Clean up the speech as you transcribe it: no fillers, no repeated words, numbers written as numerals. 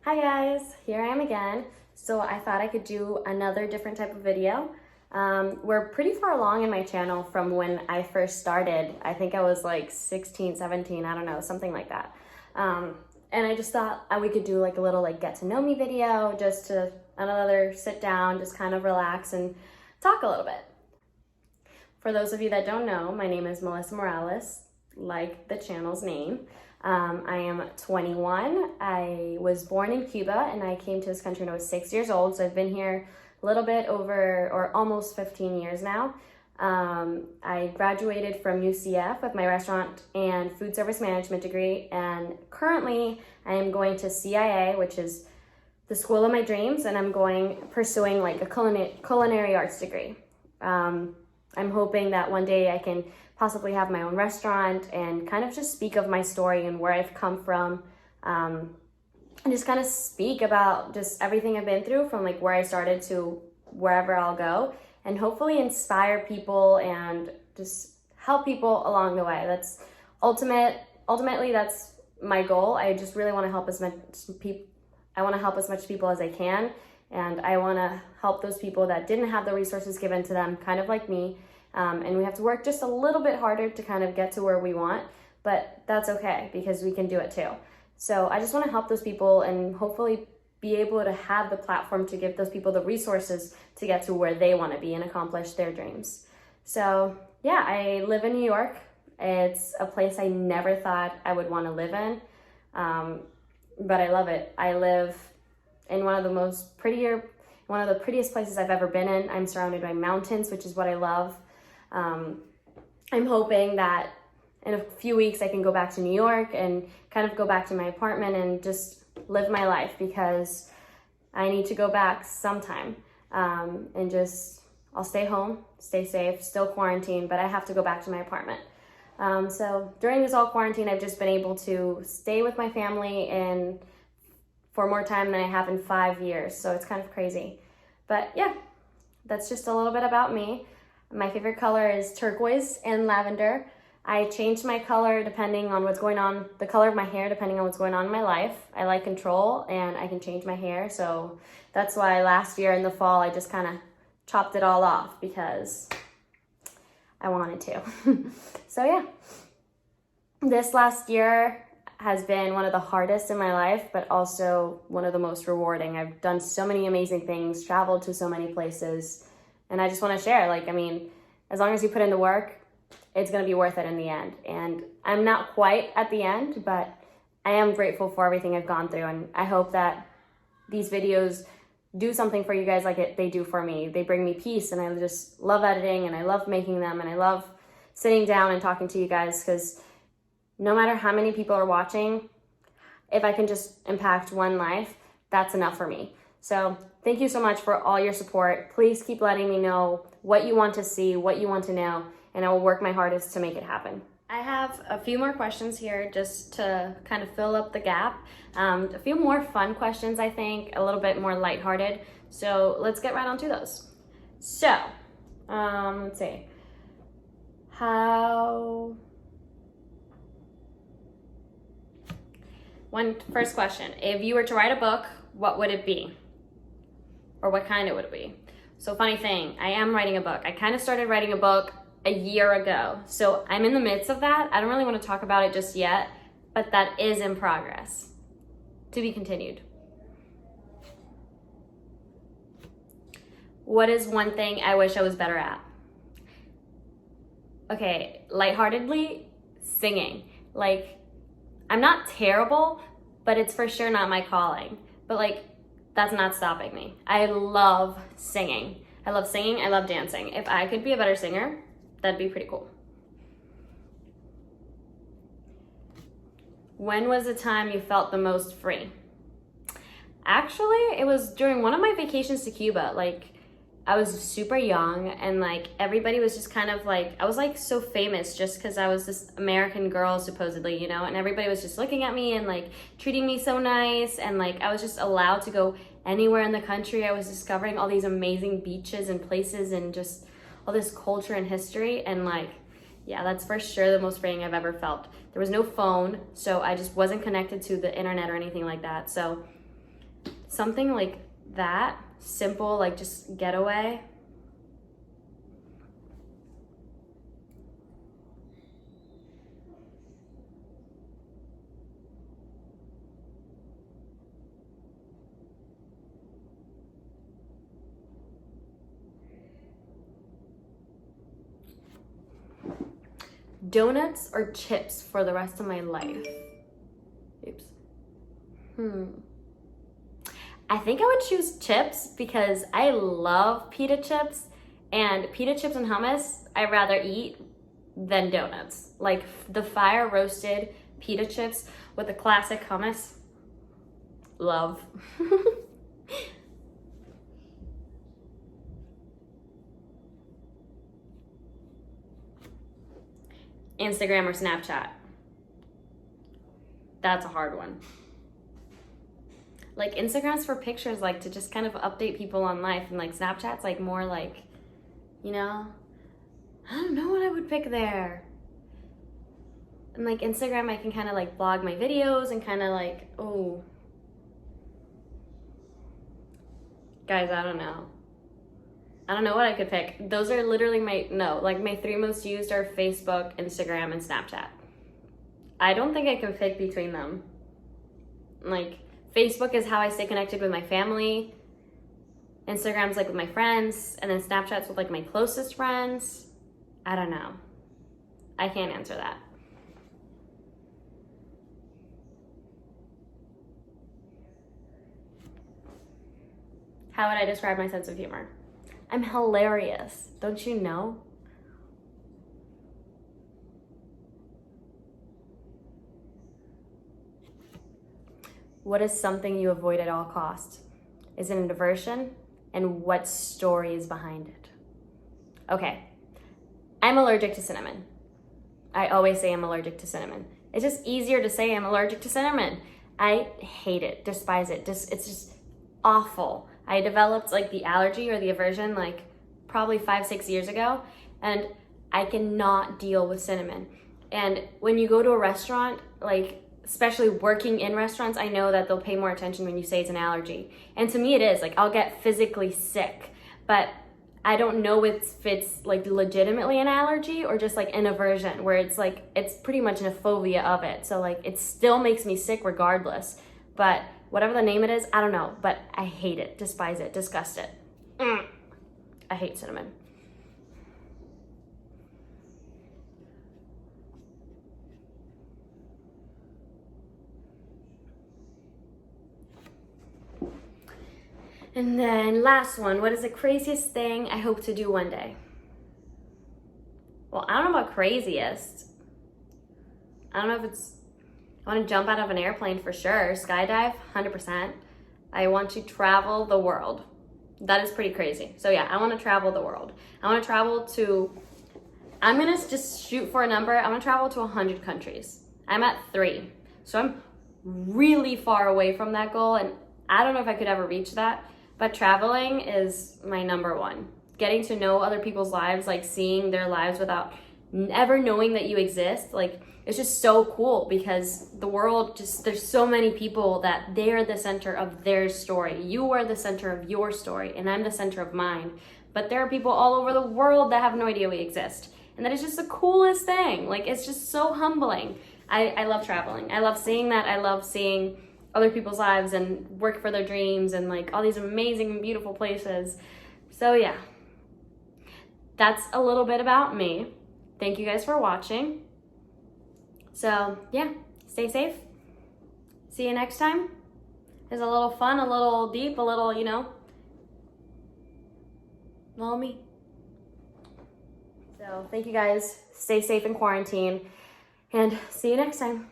Hi guys, here I am again. So I thought I could do another different type of video. We're pretty far along in my channel from when I first started. I think I was like 16, 17, I don't know, something like that. And I just thought we could do like a little like get to know me video, just to another sit down, just kind of relax and talk a little bit. For those of you that don't know, my name is Melissa Morales, like the channel's name. I am 21. I was born in Cuba and I came to this country when I was 6 years old. So I've been here a little bit over or almost 15 years now. I graduated from UCF with my restaurant and food service management degree. And currently I am going to CIA, which is the school of my dreams. And I'm pursuing like a culinary arts degree. I'm hoping that one day I can possibly have my own restaurant and kind of just speak of my story and where I've come from, and just kind of speak about just everything I've been through from like where I started to wherever I'll go, and hopefully inspire people and just help people along the way. That's ultimately that's my goal. I just really want to help as much people. I want to help as much people as I can, and I want to help those people that didn't have the resources given to them, kind of like me. And we have to work just a little bit harder to kind of get to where we want, but that's okay because we can do it too. So I just want to help those people and hopefully be able to have the platform to give those people the resources to get to where they want to be and accomplish their dreams. So yeah, I live in New York. It's a place I never thought I would want to live in, but I love it. I live in one of the prettiest places I've ever been in. I'm surrounded by mountains, which is what I love. I'm hoping that in a few weeks I can go back to New York and kind of go back to my apartment and just live my life, because I need to go back sometime. And just, I'll stay home, stay safe, still quarantined, but I have to go back to my apartment. So during this all quarantine, I've just been able to stay with my family and for more time than I have in 5 years. So it's kind of crazy. But yeah, that's just a little bit about me. My favorite color is turquoise and lavender. I change my color depending on what's going on, the color of my hair depending on what's going on in my life. I like control and I can change my hair. So that's why last year in the fall, I just kind of chopped it all off because I wanted to. So yeah, this last year has been one of the hardest in my life, but also one of the most rewarding. I've done so many amazing things, traveled to so many places, and I just want to share, as long as you put in the work, it's going to be worth it in the end. And I'm not quite at the end, but I am grateful for everything I've gone through. And I hope that these videos do something for you guys like they do for me. They bring me peace, and I just love editing and I love making them. And I love sitting down and talking to you guys, because no matter how many people are watching, if I can just impact one life, that's enough for me. So thank you so much for all your support. Please keep letting me know what you want to see, what you want to know, and I will work my hardest to make it happen. I have a few more questions here just to kind of fill up the gap. A few more fun questions, I think, a little bit more lighthearted. So let's get right on to those. So, let's see. First question, if you were to write a book, what would it be? Or what kind would it be? So funny thing, I am writing a book. I kind of started writing a book a year ago. So I'm in the midst of that. I don't really want to talk about it just yet, but that is in progress. To be continued. What is one thing I wish I was better at? Okay, lightheartedly, singing. I'm not terrible, but it's for sure not my calling. But that's not stopping me. I love singing. I love dancing. If I could be a better singer, that'd be pretty cool. When was the time you felt the most free? Actually, it was during one of my vacations to Cuba. I was super young, and everybody was just kind of I was so famous just because I was this American girl supposedly, and everybody was just looking at me and treating me so nice, and I was just allowed to go anywhere in the country. I was discovering all these amazing beaches and places and just all this culture and history, and yeah, that's for sure the most freeing I've ever felt. There was no phone, so I just wasn't connected to the internet or anything like that. So something like that, simple, like just getaway. Donuts or chips for the rest of my life? Oops. I think I would choose chips because I love pita chips, and pita chips and hummus I'd rather eat than donuts. Like the fire roasted pita chips with the classic hummus, love. Instagram or Snapchat? That's a hard one. Like Instagram's for pictures, like to just kind of update people on life, and like Snapchat's like more like, you know, I don't know what I would pick there. And like Instagram, I can kind of like blog my videos and kind of like, oh, guys, I don't know. I don't know what I could pick. Those are literally my 3 most used are Facebook, Instagram, and Snapchat. I don't think I can pick between them. Like, Facebook is how I stay connected with my family. Instagram's like with my friends, and then Snapchat's with like my closest friends. I don't know. I can't answer that. How would I describe my sense of humor? I'm hilarious, don't you know? What is something you avoid at all costs? Is it a diversion? And what story is behind it? Okay, I'm allergic to cinnamon. I always say I'm allergic to cinnamon. It's just easier to say I'm allergic to cinnamon. I hate it, despise it. It's just awful. I developed like the allergy or the aversion like probably 5-6 years ago, and I cannot deal with cinnamon. And when you go to a restaurant, like especially working in restaurants, I know that they'll pay more attention when you say it's an allergy. And to me it is, like I'll get physically sick, but I don't know if it's like legitimately an allergy or just like an aversion where it's like, it's pretty much a phobia of it. So like it still makes me sick regardless, but whatever the name it is, I don't know, but I hate it, despise it, disgust it. I hate cinnamon. And then last one, what is the craziest thing I hope to do one day? Well, I don't know about craziest. I don't know if it's, I want to jump out of an airplane for sure. Skydive, 100%. I want to travel the world. That is pretty crazy. So yeah, I want to travel the world. I want to travel to, I'm going to just shoot for a number. I want to travel to 100 countries. I'm at 3. So I'm really far away from that goal, and I don't know if I could ever reach that. But traveling is my number one. Getting to know other people's lives, like seeing their lives without ever knowing that you exist, like it's just so cool because the world just, there's so many people that they're the center of their story. You are the center of your story and I'm the center of mine. But there are people all over the world that have no idea we exist. And that is just the coolest thing. Like it's just so humbling. I love traveling. I love seeing that. I love seeing other people's lives and work for their dreams and like all these amazing and beautiful places. So yeah, that's a little bit about me. Thank you guys for watching. So yeah, stay safe. See you next time. It's a little fun, a little deep, a little, you know, little me. So thank you guys. Stay safe in quarantine and see you next time.